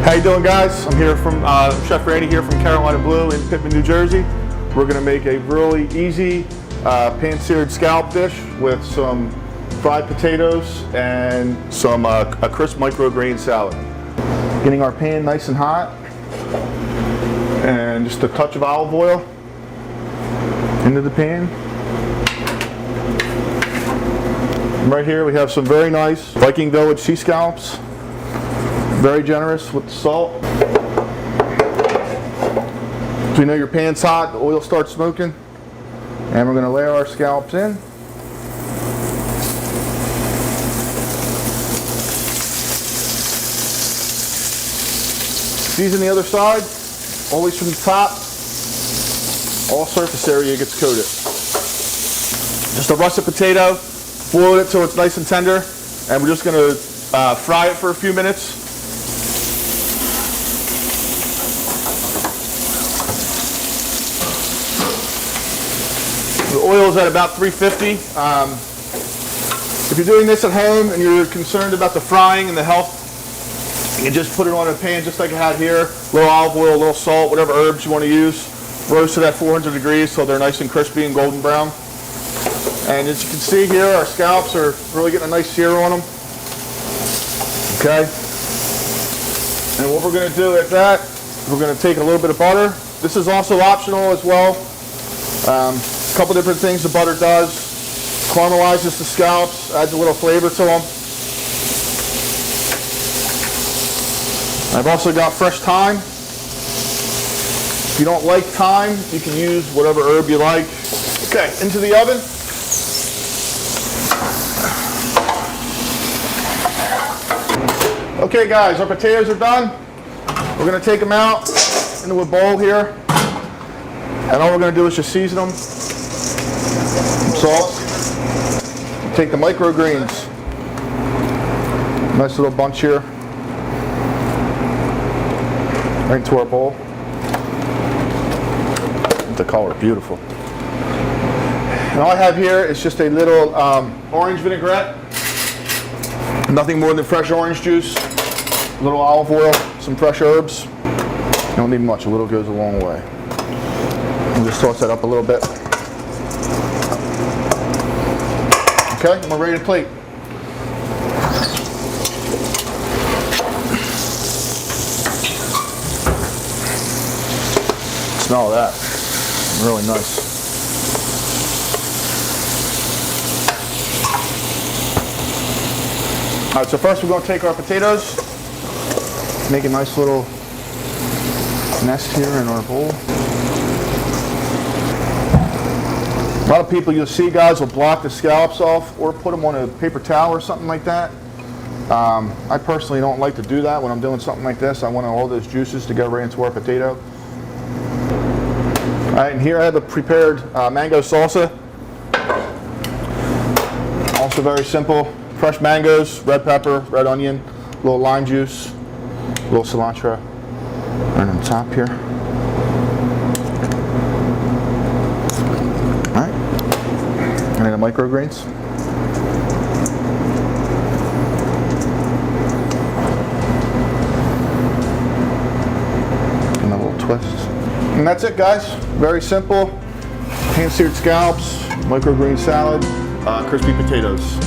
How you doing, guys? I'm here from Chef Randy here from Carolina Blue in Pittman, New Jersey. We're going to make a really easy pan-seared scallop dish with some fried potatoes and some a crisp microgreen salad. Getting our pan nice and hot, and just a touch of olive oil into the pan. And right here we have some very nice Viking Village sea scallops. Very generous with the salt. So you know your pan's hot, the oil starts smoking, and we're going to layer our scallops in. Season the other side, always from the top. All surface area gets coated. Just a russet potato, boil it till it's nice and tender, and we're just going to fry it for a few minutes. The oil is at about 350. If you're doing this at home and you're concerned about the frying and the health, you can just put it on a pan just like I had here. A little olive oil, a little salt, whatever herbs you want to use. Roast it at 400 degrees so they're nice and crispy and golden brown. And as you can see here, our scallops are really getting a nice sear on them. Okay. And what we're going to do at that, we're going to take a little bit of butter. This is also optional as well. A couple different things the butter does. Caramelizes the scallops, adds a little flavor to them. I've also got fresh thyme. If you don't like thyme, you can use whatever herb you like. Okay, into the oven. Okay guys, our potatoes are done. We're going to take them out into a bowl here. And all we're going to do is just season them. Some salt. Take the microgreens. Nice little bunch here. Right into our bowl. The color, beautiful. And all I have here is just a little orange vinaigrette. Nothing more than fresh orange juice. A little olive oil, some fresh herbs. You don't need much, a little goes a long way. And just toss that up a little bit. Okay, we're ready to plate. Smell that. Really nice. All right, so first we're going to take our potatoes, make a nice little nest here in our bowl. A lot of people you'll see, guys, will block the scallops off or put them on a paper towel or something like that. I personally don't like to do that when I'm doing something like this. I want all those juices to go right into our potato. All right, and here I have a prepared mango salsa. Also very simple. Fresh mangoes, red pepper, red onion, a little lime juice, a little cilantro right on the top here. All right, and then the microgreens. And a little twist. And that's it, guys. Very simple. Pan-seared scallops, microgreen salad, crispy potatoes.